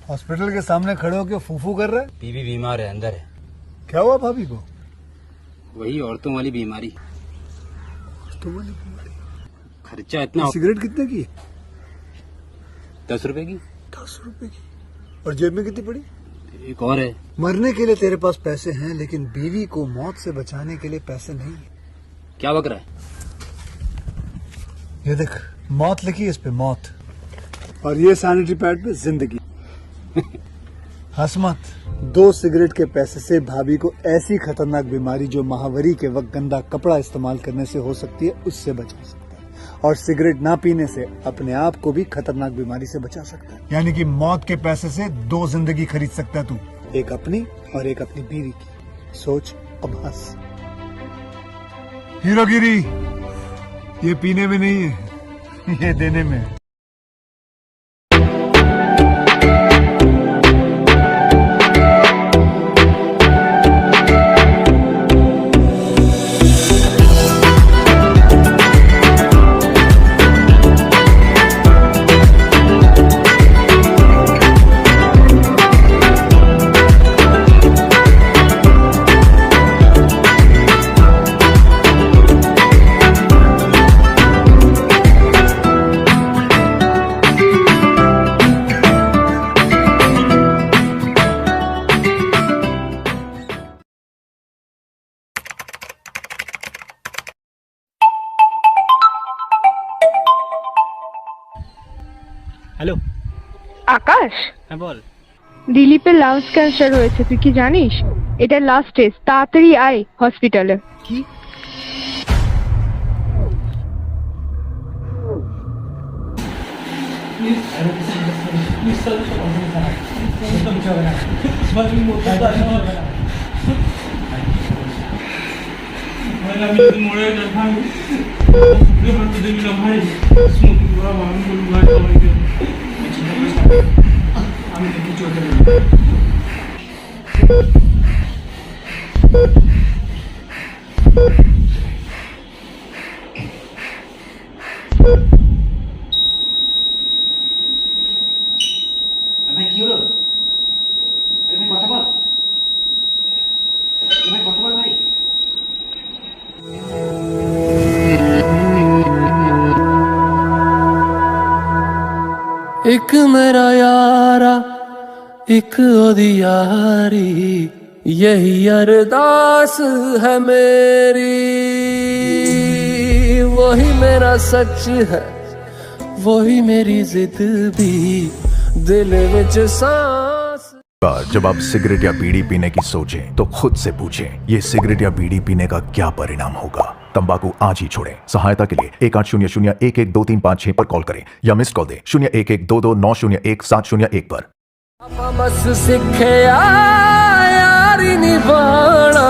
Hospital के सामने खड़े होकर फूफू कर रहा है। बीवी बीमार है, अंदर है। क्या हुआ भाभी को? वही औरतों वाली बीमारी। खर्चा इतना। सिगरेट कितने की? 10 रुपए की। 10 रुपए की। और जेब में कितनी पड़ी? एक और है। मरने के लिए तेरे पास पैसे हैं, लेकिन बीवी को मौत से बचाने के लिए पैसे नहीं है। क्या बक रहा है? ये देख, मौत लिखी है इस पे, मौत। और ये सैनिटरी पैड पे जिंदगी। हंस मत। 2 सिगरेट के पैसे से भाभी को ऐसी खतरनाक बीमारी जो महावरी के वक्त गंदा कपड़ा इस्तेमाल करने से हो सकती है, उससे बचा सकता है। और सिगरेट ना पीने से अपने आप को भी खतरनाक बीमारी से बचा सकता है। यानी कि मौत के पैसे से 2 जिंदगी खरीद सकता है तू, एक अपनी और एक अपनी बीवी की। सोच, अब हंस। हीरोगिरी ये पीने में नहीं है, ये देने में है। হ্যালো আকাশ, হ্যাঁ বল। দিলীপের লাংস ক্যান্সার হয়েছে, তুই কি জানিস? এটা লাস্ট স্টেজ, তাড়াতাড়ি আয় হসপিটালে। কি? ভাই কি হলো? ভাই কথা বল, ভাই কথা বল ভাই। एक मेरा यारा एक ओदी यारी, यही अरदास है मेरी। वही मेरा सच है, वही मेरी जिद भी, दिल विच सांस। जब आप सिगरेट या बीड़ी पीने की सोचें तो खुद से पूछें, ये सिगरेट या बीड़ी पीने का क्या परिणाम होगा। तंबाकू आज ही छोड़ें। सहायता के लिए 1800-112356 पर कॉल करें या मिस्ड कॉल दें 01122901-701 पर। बस सीखे यारी निभाना,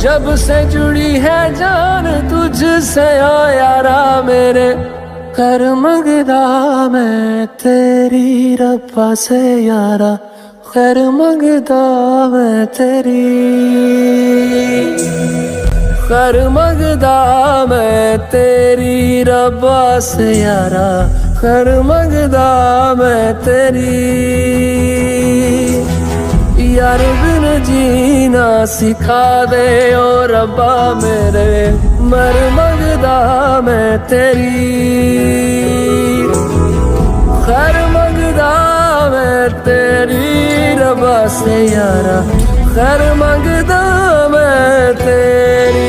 जब से जुड़ी है जान तुझसे ओ यारा मेरे। कर मंगदा मैं तेरी रब्बा से यारा, खैर मंगदा मैं तेरी, खैर मंगदा मैं तेरी रब्बा से यारा, खैर मंगदा मैं तेरी। यार बिन जीना सिखा दे ओ रब्बा मेरे, मर मंगदा मैं तेरी, खैर मंगदा मैं तेरी रब्बा से यारा, खैर मंगदा मैं तेरी।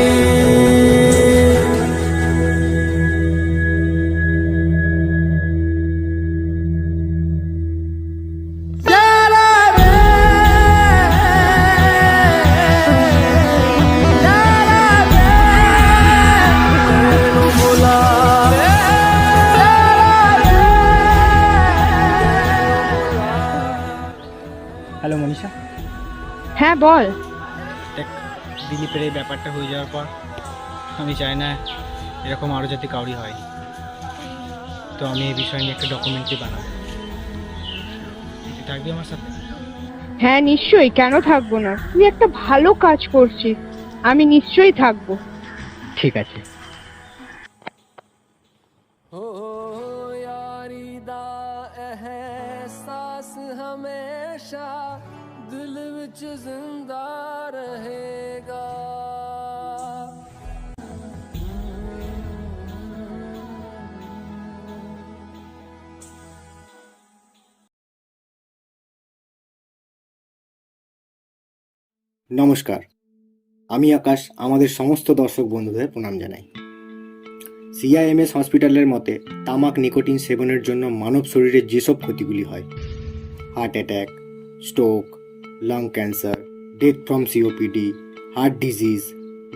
হ্যালো মনীষা, হ্যাঁ বল। দেখ দিলীপের এই ব্যাপারটা হয়ে যাওয়ার পর আমি চাই না এরকম আরও যাতে কাউরি হয়। তো আমি এই বিষয় নিয়ে একটা ডকুমেন্টারি বানাবো। তুই থাকবি আমার সাথে? হ্যাঁ নিশ্চয়ই, কেন থাকবো না? তুই একটা ভালো কাজ করছিস, আমি নিশ্চয়ই থাকবো। ঠিক আছে। यारी दा एहसास हमें নমস্কার, আমি আকাশ আমাদের সমস্ত দর্শক বন্ধুদের প্রণাম জানাই। সিআইএমএস হসপিটালের মতে তামাক নিকোটিন সেবনের জন্য মানব শরীরে যেসব ক্ষতিগুলি হয়, heart attack, stroke, lung cancer, death from COPD, heart disease,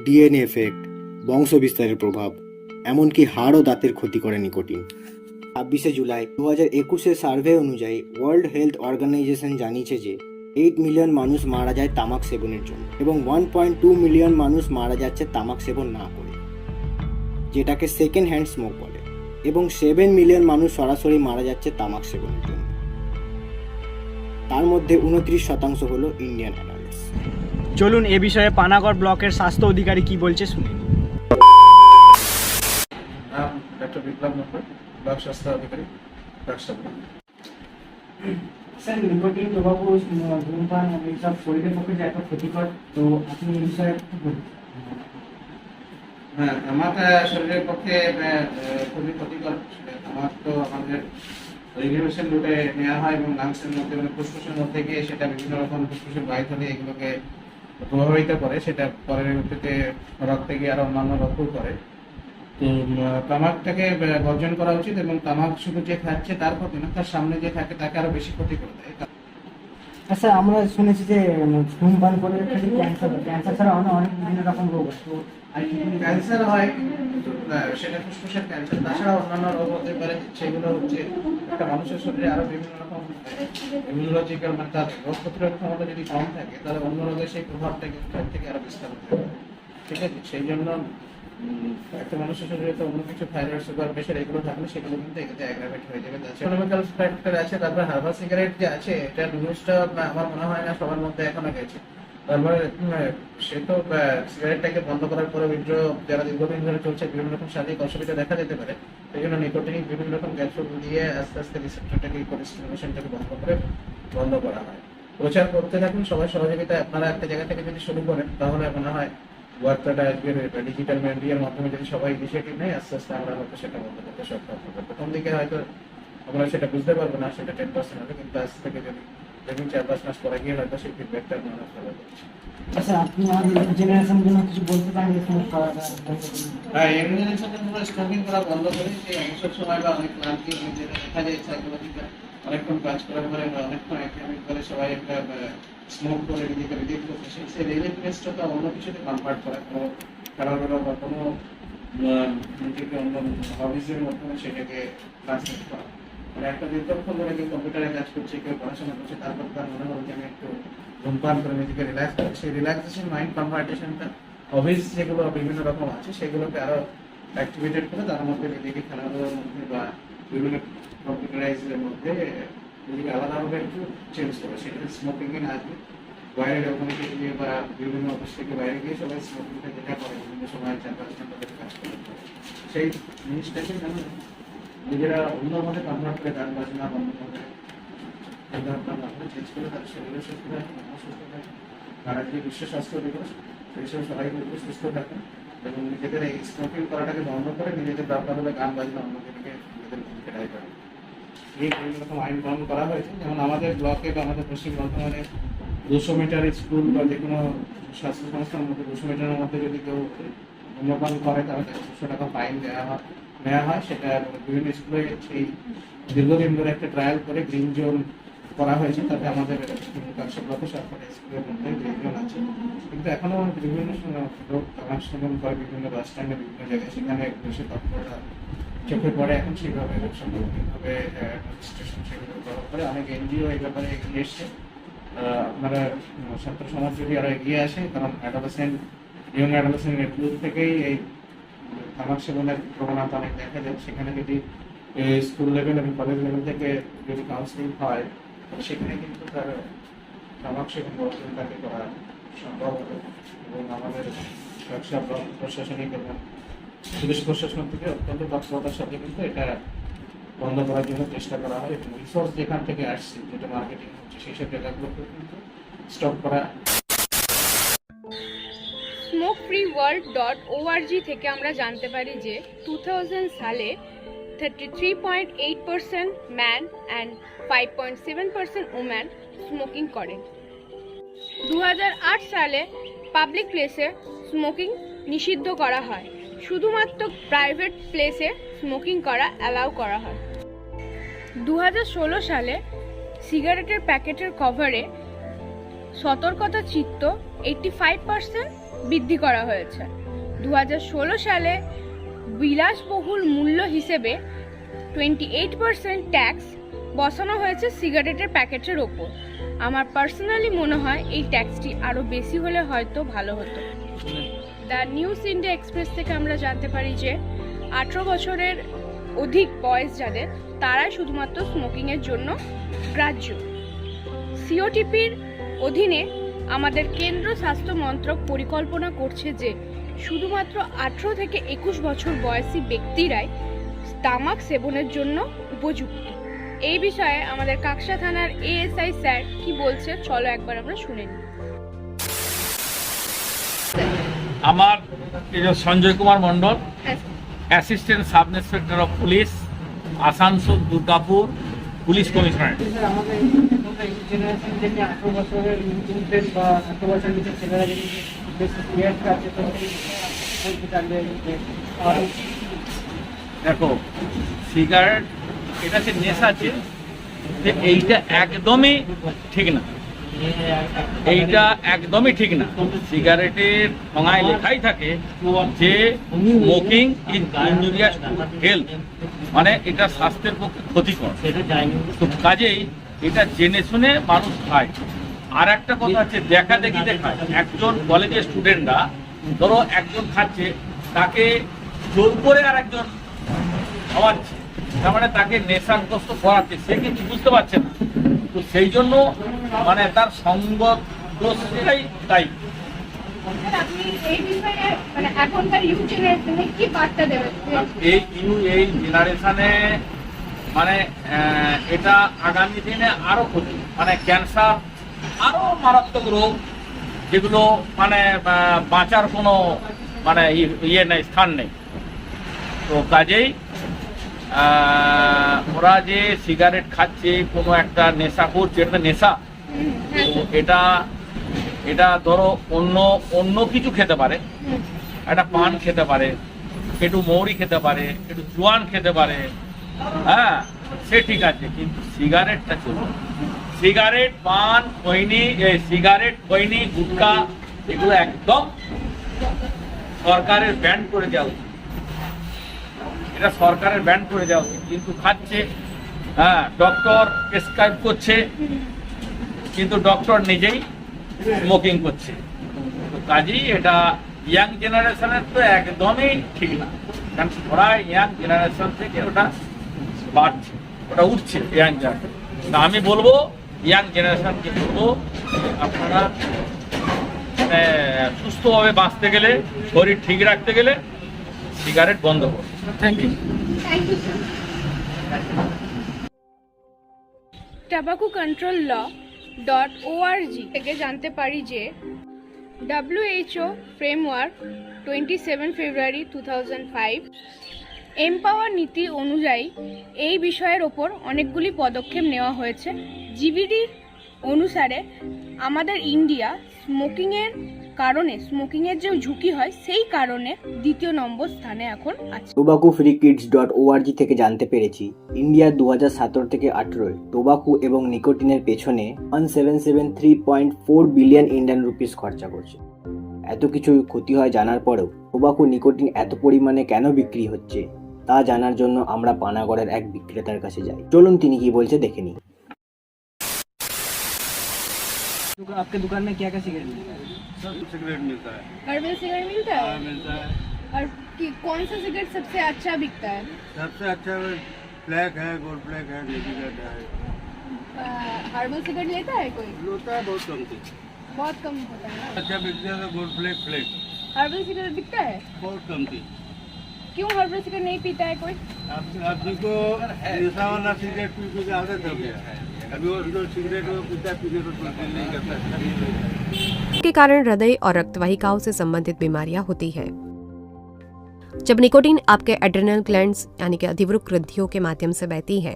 DNA effect, বংশবিস্তারের প্রভাব, এমনকি হাড় ও দাঁতের ক্ষতি করে নিকোটিন। 26শে জুলাই 2021 সার্ভে অনুযায়ী ওয়ার্ল্ড হেলথ অর্গানাইজেশন জানিয়েছে যে 8 মিলিয়ন মানুষ মারা যায় তামাক সেবনের জন্য এবং 1.2 মিলিয়ন মানুষ মারা যাচ্ছে তামাক সেবন না করে, যেটাকে সেকেন্ড হ্যান্ড স্মোক বলে, এবং 7 মিলিয়ন মানুষ সরাসরি মারা যাচ্ছে তামাক সেবনের জন্য। তার মধ্যে 29% হলো ইন্ডিয়ান অ্যাডাল্টস। চলুন এ বিষয়ে পানাগড় ব্লকের স্বাস্থ্য অধিকারী কি বলছে শুনি। নাম ডক্টর বিপ্লব নন্দী, ব্লক স্বাস্থ্য অধিকারী, রাষ্ট্রপতি। স্যার, নিকোটিন প্রভাব ধূমপান এইসব শরীরের পক্ষে যে এত ক্ষতিকর, তো আপনি এই বিষয়ে কি বলবেন? হ্যাঁ, তামাক শরীরের পক্ষে খুবই ক্ষতিকর। তামাক তো আমাদের রেগুলেশন রুটে নেওয়া হয় এবং লাংসের মধ্যে মানে ফুসফুসের মধ্যে গিয়ে সেটা বিভিন্ন রকম ফুসফুসের বায়ু হলে এগুলোকে প্রভাবিত করে, সেটা পরবর্তীতে রক্তে গিয়ে আরো অন্যান্য রোগও করে। তো তামাকটাকে বর্জন করা উচিত এবং তামাক শুধু যে খাচ্ছে তার ক্ষতি না, তার সামনে যে থাকে তাকে আরো বেশি ক্ষতি করে দেয়। আচ্ছা, আমরা শুনেছি যে ধূমপান করে ক্যান্সার ছাড়া অনেক বিভিন্ন রকম রোগ আছে, তো ক্যান্সার হয় কিন্তু সেটা ফুসফুসের ক্যান্সার, তাছাড়া অন্যান্য রোগ হতে পারে। সেগুলো হচ্ছে একটা মানুষের শরীরে আরো বিভিন্ন রকম ইমিউনোলজিক্যাল, মানে তার রোগ প্রতিরোধ ক্ষমতা যদি কম থাকে তাহলে অন্য রোগের সেই প্রভাবটা কিন্তু তার থেকে আরো বিস্তার হতে পারে। ঠিক আছে, সেই জন্য একটা মানুষের শরীরে তো অন্য কিছু থাইরয়েড, সুগার, প্রেশার এগুলো থাকলে সেগুলো কিন্তু এটাতে অ্যাগ্রাভেট হয়ে যাবে। ইকোনমিক্যাল ফ্যাক্টর আছে। তারপর হার্বাল সিগারেট যে আছে, এটা নিউজটা আমার মনে হয় না সবার মধ্যে এখনো গেছে। তারপরে সে তো সিগারেটটাকে বন্ধ করার পরে যারা দীর্ঘদিন ধরে চলছে বিভিন্ন রকম শারীরিক অসুবিধা দেখা যেতে পারে। সেই জন্য নিকোটিন বিভিন্ন রকম ক্যাপসুল দিয়ে আস্তে আস্তে রিসেপ্টরটাকে স্টিমুলেশনটাকে বন্ধ করা হয়। প্রচার করতে থাকুন সবাই সহযোগিতা। আপনারা একটা জায়গা থেকে যদি শুরু করেন তাহলে মনে হয় বার্তাটা আজকের ডিজিটাল মিডিয়ার মাধ্যমে যদি সবাই ইনিশিয়েটিভ নেয়, আস্তে আস্তে আমরা হয়তো সেটা বন্ধ করতে সক্ষম হবো। প্রথম দিকে হয়তো আমরা সেটা বুঝতে পারবো না, সেটা 10% হবে, কিন্তু আজ থেকে যদি দেখুন 4-5 মাস পরে গিয়ে হয়তো সেই ফিডব্যাকটা আমরা ভালো পাচ্ছি। আচ্ছা, আপনি আমাদের জেনারেশনের জন্য কিছু বলতে পারেন? হ্যাঁ, ইয়াং জেনারেশনের জন্য স্মোকিং করা বন্ধ করে সেই অবসর সময় বা অনেক ক্লান্তি যেটা দেখা যায় সাইকোলজিক্যাল, অনেকক্ষণ কাজ করার পরে বা অনেকক্ষণ একাডেমিক করে সবাই একটা স্মোক করে নিজেকে রিলিফ করতে, সেই রিলিফনেসটা অন্য কিছুতে কনভার্ট করা, কোনো খেলাধুলা বা কোনো নিজেকে অন্য হবিজের মাধ্যমে সেটাকে ট্রান্সলেট করা। মানে একটা দীর্ঘক্ষণ ধরে কেউ কম্পিউটারে কাজ করছে, কেউ পড়াশোনা করছে, তারপর তার মনে হলো যে আমি একটু ধূমপান করে নিজেকে রিল্যাক্স করছি। সেই রিল্যাক্সেশন মাইন্ড কনভার্টেশনটা হবিজ যেগুলো বিভিন্ন রকম আছে সেগুলোকে আরো অ্যাক্টিভেটেড করে তার মধ্যে নিজেকে খেলাধুলার মধ্যে বা বিভিন্ন কম্পিউটারাইজের মধ্যে নিজেকে আলাদাভাবে একটু চেঞ্জ করে, সেটা স্মোকিং এ না আসবে। বাইরে ওখানে গিয়ে বা বিভিন্ন অফিস থেকে বাইরে গিয়ে সবাই স্মোকিংটা যেটা করে বিভিন্ন সময় 4-5 ঘন্টা ধরে কাজ করে, সেই জিনিসটাকে যেন নিজেরা অন্যভাবে কনভার্ট করে গান বাজনা বন্ধ করে চেঞ্জ করে তাদের শরীরের সুস্থ থাকে, মন সুস্থ থাকে। আর আজকে বিশ্ব স্বাস্থ্য দিবস, সেই হিসেবে সবাই কিন্তু সুস্থ থাকেন এবং নিজেদের এই স্মোকিং করাটাকে বন্ধ করে নিজেদের দরকার হলে গান বাজনা অন্যদেরকে নিজেদের ভূমিকা দায়ী করে। এই বিভিন্ন রকম আইন গ্রহণ করা হয়েছে। যেমন আমাদের ব্লকে বা আমাদের পশ্চিম বর্ধমানে 200 মিটার স্কুল বা যে কোনো স্বাস্থ্য সংস্থার মধ্যে 200 মিটারের মধ্যে যদি কেউ ধূমপান করে তাহলে 100 টাকা ফাইন নেওয়া হয়। সেটা বিভিন্ন স্কুলে সেই দীর্ঘদিন ধরে একটা ট্রায়াল করে গ্রিন জোন করা হয়েছে। তাতে আমাদের ব্লকে সরকারি স্কুলের মধ্যে গ্রিন জোন আছে, কিন্তু এখনো বিভিন্ন লোক তামাক সেবন করে বিভিন্ন বাস স্ট্যান্ডে বিভিন্ন জায়গায়, সেখানে বসে তৎপরতা চোখে পড়ে। এখন সেইভাবে সম্পূর্ণভাবে রেজিস্ট্রেশন সেগুলো গ্রহণ করে অনেক এনজিও এই ব্যাপারে এগিয়ে এসছে। আপনারা ছাত্র সমাজ যদি আরো এগিয়ে আসে, কারণ ইয়ং অ্যাডোলেসেন্ট নেটওয়ার্ক থেকেই এই তামাক সেবনের প্রবণতা অনেক দেখা যায়। সেখানে যদি স্কুল লেভেল এবং কলেজ লেভেল থেকে যদি কাউন্সিলিং হয়, সেখানে কিন্তু তার তামাক সেবন বর্জন তাকে করা সম্ভব হবে। এবং আমাদের ব্যবসা প্রশাসনিক এবং পুলিশ প্রশাসন থেকে অত্যন্ত তৎপরতার সাথে কিন্তু এটা বন্ধ করার জন্য চেষ্টা করা হয় এবং রিসোর্স যেখান থেকে আসছে, যেটা মার্কেটিং হচ্ছে, সেই সব জায়গাগুলোকে কিন্তু স্টপ করা। smokefreeworld.org থেকে আমরা জানতে পারি যে 2000 সালে 33.8% ম্যান অ্যান্ড 5.7% ওম্যান স্মোকিং করেন। 2008 সালে পাবলিক প্লেসে স্মোকিং নিষিদ্ধ করা হয়, শুধুমাত্র প্রাইভেট প্লেসে স্মোকিং করা অ্যালাউ করা হয়। 2016 সালে সিগারেটের প্যাকেটের কভারে সতর্কতা চিহ্ন 85% বৃদ্ধি করা হয়েছে। 2016 সালে বিলাসবহুল মূল্য হিসেবে 28% ট্যাক্স বসানো হয়েছে সিগারেটের প্যাকেটের ওপর। আমার পার্সোনালি মনে হয় এই ট্যাক্সটি আরও বেশি হলে হয়তো ভালো হতো। দ্য নিউজ ইন্ডিয়া এক্সপ্রেস থেকে আমরা জানতে পারি যে 18 বছরের অধিক বয়স যাদের, তারাই শুধুমাত্র স্মোকিংয়ের জন্য গ্রাহ্য। সিওটিপির অধীনে আমাদের কেন্দ্র স্বাস্থ্য মন্ত্রক পরিকল্পনা করছে যে শুধুমাত্র 18 থেকে 21 বছর বয়সী ব্যক্তিরাই তামাক সেবনের জন্য উপযুক্ত। এই বিষয়ে আমাদের কাকসা থানার এএসআই স্যার কি বলছে, চলো একবার আমরা শুনে নিই। আমার Sanjay Kumar Mondal, assistant sub inspector of police, Asansol, Durgapur police commissionerate. আমাদের জেনারেশন থেকে 18 বছরের ঊর্ধ্বে বা 18 বছরের নিচে ছেলেরা যদি বেশি সিগারেট খাচ্ছে তো বলতে চাইলে দেখো, সিগারেট এটা যে নেশা আছে, এইটা একদমই ঠিক না, এইটা একদমই ঠিক না। সিগারেটের ঠোঙায় লেখাই থাকে যে smoking is injurious to health, মানে এটা স্বাস্থ্যের পক্ষে ক্ষতিকর। তো কাজেই এটা জেনে শুনে মানুষ খায়। আর একটা কথা হচ্ছে দেখা দেখি দেখায়। একজন কলেজের স্টুডেন্টরা ধরো একজন খাচ্ছে, তাকে জোর করে আর একজন খাওয়াচ্ছে, তার মানে তাকে নেশাগ্রস্ত করাচ্ছে, সে কিন্তু বুঝতে পারছে না। তো সেই জন্য মানে তার সঙ্গ দোষটাই তাই। আপনি এই বিষয়ে মানে এখনকার ইউথ জেনারেশনে কি বার্তা দেবেন? এই জেনারেশনে মানে এটা আগামী দিনে আরো ক্ষতি, মানে ক্যান্সার, আরো মারাত্মক রোগ, যেগুলো মানে বাঁচার কোনো মানে ইয়ে নেই, স্থান নেই। তো কাজেই ওরা যে সিগারেট খাচ্ছে, কোনো একটা নেশা করছে, এটা নেশা। তো এটা ধরো অন্য কিছু খেতে পারে, একটা পান খেতে পারে, একটু মৌরি খেতে পারে, একটু জোয়ান খেতে পারে, হ্যাঁ সে ঠিক আছে, কিন্তু সিগারেটটা চলবে। সিগারেট, পান, খৈনি, গুটখা এগুলো একদম সরকারের ব্যান করে দেওয়া উচিত। এটা সরকারের ব্যান করে দেওয়া উচিত, কিন্তু খাচ্ছে। হ্যাঁ, ডক্টর প্রেসক্রাইব করছে, কিন্তু ডক্টর নিজেই স্মোকিং করছে। তো কাজেই এটা ইয়াং জেনারেশনের তো একদমই ঠিক না, কারণ ওরা ইয়াং জেনারেশন থেকে ওটা বাড়ছে, ওটা উঠছে ইয়াং জেনারেশন। তা আমি বলবো ইয়াং জেনারেশনকে বলবো, আপনারা সুস্থভাবে বাঁচতে গেলে, শরীর ঠিক রাখতে গেলে সিগারেট বন্ধ করুন। Thank you. tobacco control law.org থেকে জানতে পারি যে WHO ফ্রেমওয়ার্ক 27 ফেব্রুয়ারি 2005 এমপাওয়ার নীতি অনুযায়ী এই বিষয়ের ওপর অনেকগুলি পদক্ষেপ নেওয়া হয়েছে। জিবিডির অনুসারে আমাদের ইন্ডিয়া স্মোকিংয়ের যে ঝুঁকি হয় সেই কারণে 2 নম্বর স্থানে এখন আছে। tobaccofreekids.org থেকে জানতে পেরেছি ইন্ডিয়া 2017 থেকে 18 টোবাকু এবং নিকোটিনের পেছনে 1773.4 বিলিয়ন ইন্ডিয়ান রুপিস খরচা করছে। এত কিছু ক্ষতি হয় জানার পরেও টোবাকু, নিকোটিন এত পরিমাণে কেন বিক্রি হচ্ছে তা জানার জন্য আমরা পানাগড়ের এক বিক্রেতার কাছে যাই। চলুন তিনি কি বলছে দেখে নিই। आपके दुकान में क्या क्या सिगरेट मिलता है? सब सिगरेट मिलता है। हर्बल सिगरेट मिलता है? हाँ, मिलता है। और कौन सा सिगरेट सबसे अच्छा बिकता है? सबसे अच्छा ब्लैक है, गोल्ड ब्लैक है, डेलीगेट है। हर्बल सिगरेट लेता है कोई? लोता है बहुत कम थी। बहुत कम होता है ना। अच्छा बिकता है तो gold black flag herbal cigarette बिकता है? बहुत कम थी। क्यों हर्बल सिगरेट नहीं पीता है कोई? आप देखो नशा वाला सिगरेट पी के आदत हो गया है। अभी वो जो सिगरेट वो पीता पीने को दिल नहीं करता। के कारण हृदय और रक्तवाहिकाओं से संबंधित बीमारियां होती है। जब निकोटीन आपके एड्रेनल ग्लैंड्स यानी कि अधिवृक्क ग्रंथियों के माध्यम से बहती है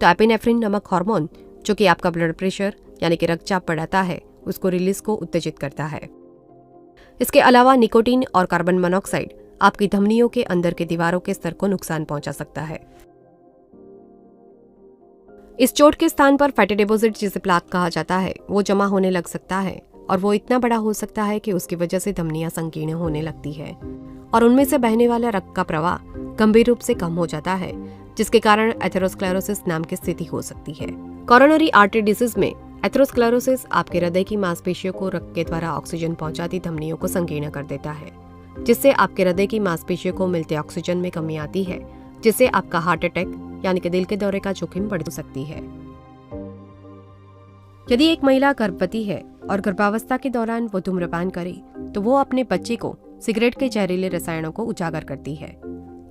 तो एपिनेफ्रिन नामक हार्मोन, जो कि आपका ब्लड प्रेशर यानी कि रक्तचाप बढ़ाता है, उसको रिलीज को उत्तेजित करता है। इसके अलावा निकोटीन और कार्बन मोनोऑक्साइड आपकी धमनियों के अंदर के दीवारों के स्तर को नुकसान पहुंचा सकता है। इस चोट के स्थान पर फैटी डिपॉजिट, जिसे प्लाक कहा जाता है, वो जमा होने लग सकता है और वो इतना बड़ा हो सकता है कि उसकी वजह से धमनियां संकीर्ण होने लगती है और उनमें से बहने वाला रक्त का प्रवाह गंभीर रूप से कम हो जाता है, जिसके कारण एथेरोस्क्लेरोसिस नाम की स्थिति हो सकती है। कोरोनरी आर्टरी डिसीज में एथेरोस्क्लेरोसिस आपके हृदय की मांसपेशियों को रक्त के द्वारा ऑक्सीजन पहुंचाती धमनियों को संकीर्ण कर देता है, जिससे आपके हृदय की मांसपेशियों को मिलते ऑक्सीजन में कमी आती है, जिससे आपका हार्ट अटैक यानी कि दिल के दौरे का जोखिम बढ़ सकती है। यदि एक महिला गर्भवती है और गर्भावस्था के दौरान वो धूम्रपान करे तो वो अपने बच्चे को सिगरेट के जहरीले रसायनों को उजागर करती है,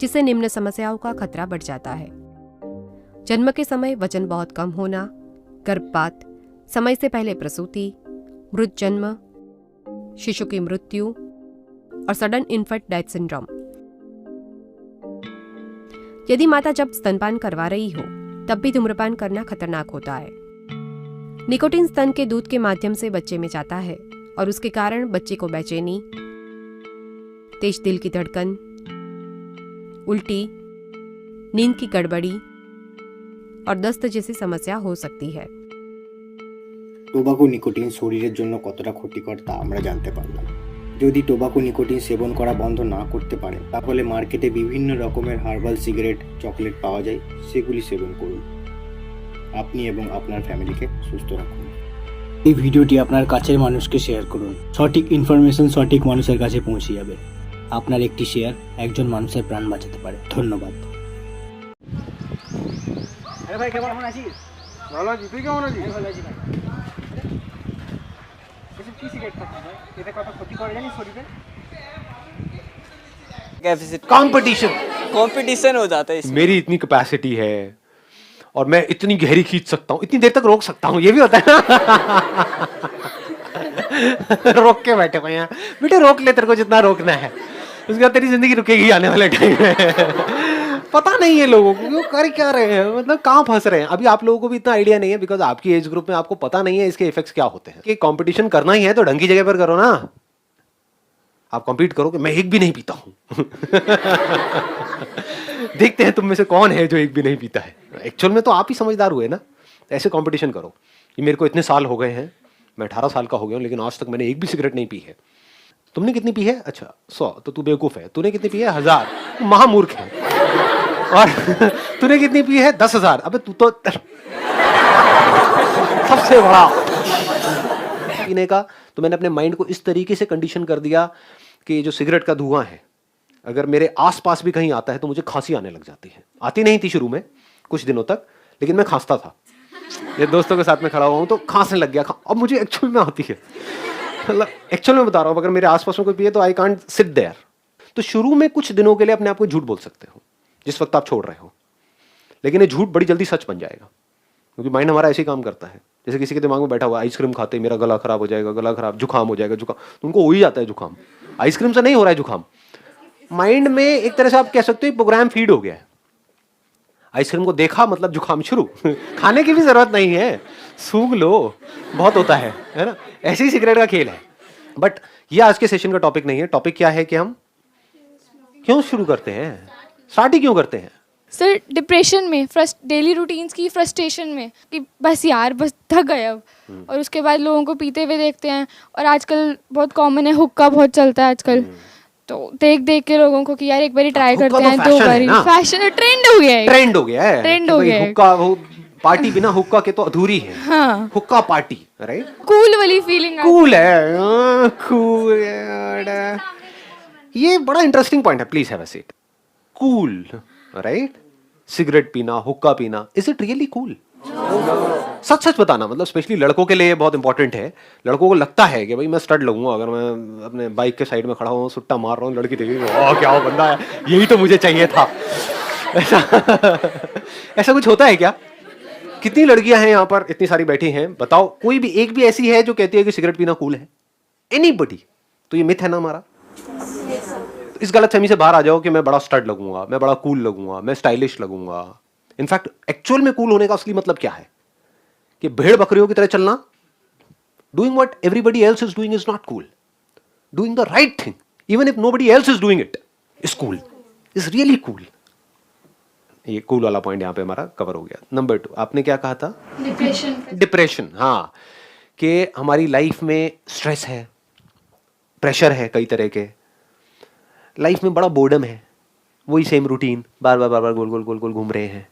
जिससे निम्न समस्याओं का खतरा बढ़ जाता है। जन्म के समय वजन बहुत कम होना, गर्भपात, समय से पहले प्रसूति, मृत जन्म, शिशु की मृत्यु और सडन इन्फेंट डेथ सिंड्रोम। यदि माता जब स्तनपान करवा रही हो तब भी धूम्रपान करना खतरनाक होता है। निकोटीन स्तन के दूध के माध्यम से बच्चे में जाता है और उसके कारण बच्चे को बेचैनी, तेज दिल की धड़कन, उल्टी, नींद की गड़बड़ी और दस्त जैसी समस्या हो सकती है। টোবাকো নিকোটিন শরীরের জন্য কতটা ক্ষতিকর তা আমরা জানতে পারলাম। যদি টোবাকো নিকোটিন সেবন করা বন্ধ না করতে পারে তাহলে মার্কেটে বিভিন্ন রকমের হার্বাল সিগারেট, চকলেট পাওয়া যায়, সেগুলি সেবন করুন। আপনি এবং আপনার ফ্যামিলিকে সুস্থ রাখুন। এই ভিডিওটি আপনার কাছের মানুষকে শেয়ার করুন। সঠিক ইনফরমেশন সঠিক মানুষের কাছে পৌঁছে যাবে। আপনার একটি শেয়ার একজন মানুষের প্রাণ বাঁচাতে পারে। ধন্যবাদ। আরে ভাই কেমন আছিস? ভালো আছি, তুই কেমন আছিস? ভালো আছি ভাই। এসব কি সিগারেট খাচ্ছিস ভাই? এটা কত ক্ষতি করে জানিস শরীরে? कंपटीशन हो जाता है इसमें। मेरी इतनी कैपेसिटी है और मैं इतनी गहरी खींच सकता हूँ, इतनी देर तक रोक सकता हूँ, ये भी होता है ना। रोक के बैठे हुए हैं बेटे, रोक ले, तेरे को जितना रोकना है, उसके बाद तेरी जिंदगी रुकेगी आने वाले टाइम में। पता नहीं है लोगों को वो कर क्या रहे हैं, मतलब कहाँ फंस रहे हैं। अभी आप लोगों को भी इतना आइडिया नहीं है बिकॉज आपकी एज ग्रुप में आपको पता नहीं है इसके इफेक्ट्स क्या होते हैं। कि कंपटीशन करना ही है तो ढंग की जगह पर करो ना। आप कम्पीट करो कि मैं एक भी नहीं पीता हूं। देखते हैं तुम में से कौन है जो एक भी नहीं पीता है। एक्चुअल में तो आप ही समझदार हुए ना। ऐसे कंपटीशन करो कि मेरे को इतने साल हो गए हैं, मैं 18 साल का हो गया हूं, लेकिन आज तक मैंने एक भी सिगरेट नहीं पी है। तुमने कितनी पी है? अच्छा 100, तो तू बेवकूफ है। तूने कितनी पी है? 1000, महामूर्ख है। और तूने कितनी पी है? 10,000। अबे तू तो सबसे बड़ा पीने का। तो मैंने अपने माइंड को इस तरीके से कंडीशन कर दिया कि जो सिगरेट का धुआं है अगर मेरे आसपास भी कहीं आता है तो मुझे खांसी आने लग जाती है। आती नहीं थी शुरू में कुछ दिनों तक, लेकिन मैं खांसता था। ये दोस्तों के साथ में खड़ा हुआ हूं तो खांसने लग गया। अब मुझे एक्चुअल में आती है, मतलब एक्चुअल में बता रहा हूं। अगर मेरे आसपास में कोई पिए तो आई कांट सिट देयर। तो शुरू में कुछ दिनों के लिए अपने आप को झूठ बोल सकते हो जिस वक्त आप छोड़ रहे हो, लेकिन ये झूठ बड़ी जल्दी सच बन जाएगा क्योंकि माइंड हमारा ऐसे ही काम करता है। जैसे किसी के दिमाग में बैठा हुआ आइसक्रीम खाते मेरा गला खराब हो जाएगा, गला खराब, जुकाम हो जाएगा, जुकाम, तो उनको हो ही जाता है जुकाम। आइसक्रीम से नहीं हो रहा है जुकाम, माइंड में एक तरह से आप कह सकते हो प्रोग्राम फीड हो गया है। आइसक्रीम को देखा मतलब जुकाम शुरू। खाने की भी जरूरत नहीं है, सूंघ लो, बहुत होता है ना। ऐसे ही सिगरेट का खेल है। बट ये आज के सेशन का टॉपिक नहीं है। टॉपिक क्या है कि हम क्यों शुरू करते हैं, स्टार्ट ही क्यों करते हैं। सर डिप्रेशन में, डेली रूटीन्स की फ्रस्ट्रेशन में कि बस यार बस थक गए अब, और उसके बाद लोगों को पीते हुए देखते हैं। और आजकल बहुत कॉमन है, हुक्का बहुत चलता है आजकल, तो देख देख के लोगों को कि यार एक बार ट्राई करते हैं, 2 बार। फैशन ट्रेंड हो गया है, ट्रेंड हो गया है, ट्रेंड हो गया है। हुक्का वो पार्टी बिना हुक्का के तो अधूरी है। हाँ, हुक्का पार्टी, राइट, कूल वाली फीलिंग, कूल है, कूल है। ये बड़ा इंटरेस्टिंग पॉइंट है, please have a seat. Cool, right, cigarette पीना, हुक्का पीना, इज इट रियली कूल? सच सच बताना, मतलब स्पेशली लड़कों के लिए बहुत इंपॉर्टेंट है। लड़कों को लगता है कि भाई मैं स्टड लगूंगा अगर मैं अपने बाइक के साइड में खड़ा हूँ, सुट्टा मार रहा हूँ, लड़की देखेगी, ओह क्या वो बंदा है, यही तो मुझे चाहिए था। ऐसा कुछ होता है क्या? कितनी लड़कियां हैं यहाँ पर, इतनी सारी बैठी हैं, बताओ कोई भी एक भी ऐसी है जो कहती है कि सिगरेट पीना कूल है? एनीबॉडी? तो ये मिथ है ना हमारा। इस गलतफहमी से बाहर आ जाओ कि मैं बड़ा स्टड लगूंगा, मैं बड़ा कूल लगूंगा, मैं स्टाइलिश लगूंगा। इनफैक्ट एक्चुअल में कूल होने का असली मतलब क्या है? कि भेड़ बकरियों की तरह चलना, Doing what everybody else is doing is not cool. Doing the right thing, even if nobody else is doing it, is cool. Is really cool. ये कूल वाला पॉइंट यहाँ पे हमारा कवर हो गया. नंबर 2, आपने क्या कहा था? डिप्रेशन. हाँ, कि हमारी लाइफ में स्ट्रेस है, प्रेशर है कई तरह के, लाइफ में बड़ा बोर्डम है, वही सेम रूटीन बार बार गोल गोल घूम रहे हैं.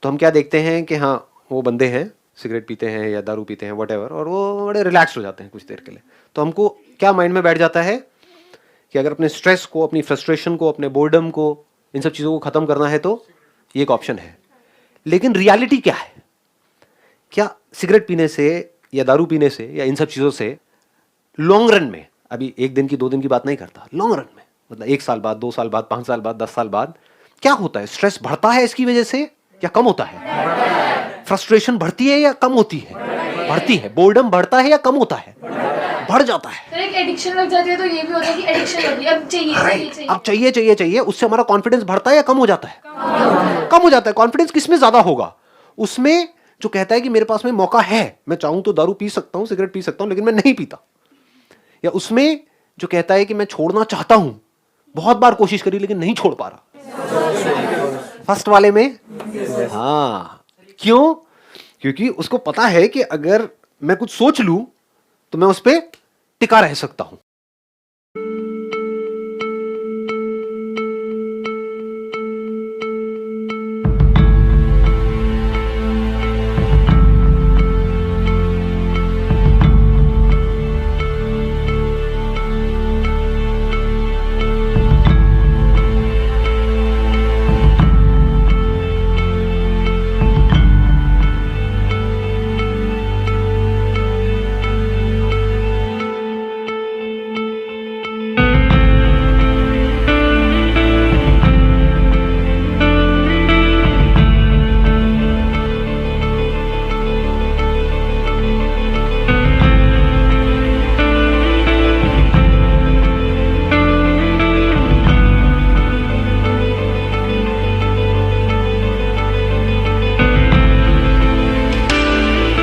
तो हम क्या देखते हैं कि हाँ वो बंदे हैं, सिगरेट पीते हैं या दारू पीते हैं व्हाटएवर, और वो बड़े रिलैक्स हो जाते हैं कुछ देर के लिए. तो हमको क्या माइंड में बैठ जाता है कि अगर अपने स्ट्रेस को, अपनी फ्रस्ट्रेशन को, अपने बोर्डम को, इन सब चीज़ों को ख़त्म करना है तो ये एक ऑप्शन है. लेकिन रियलिटी क्या है? क्या सिगरेट पीने से या दारू पीने से या इन सब चीज़ों से लॉन्ग रन में, अभी 1 दिन की 2 दिन की बात नहीं करता, लॉन्ग रन में मतलब 1 साल बाद, 2 साल बाद, 5 साल बाद, 10 साल बाद क्या होता है? स्ट्रेस बढ़ता है इसकी वजह से या कम होता है? फ्रस्ट्रेशन बढ़ती है या कम होती है? बढ़ती है. बोर्डम बढ़ता है या कम होता है? बढ़ जाता है. तो एक एडिक्शन लग जाती है तो ये भी होता है कि एडिक्शन लग गई, अब चाहिए. उससे हमारा कॉन्फिडेंस बढ़ता है या कम हो जाता है? कम हो जाता है. कॉन्फिडेंस किसमें ज्यादा होगा? उसमें जो कहता है कि मेरे पास में मौका है, मैं चाहूं तो दारू पी सकता हूं, सिगरेट पी सकता हूं, लेकिन मैं नहीं पीता. या उसमें जो कहता है कि मैं छोड़ना चाहता हूं, बहुत बार कोशिश करी लेकिन नहीं छोड़ पा रहा. फर्स्ट वाले में हाँ. क्यों? क्योंकि उसको पता है कि अगर मैं कुछ सोच लूं तो मैं उस पर टिका रह सकता हूं.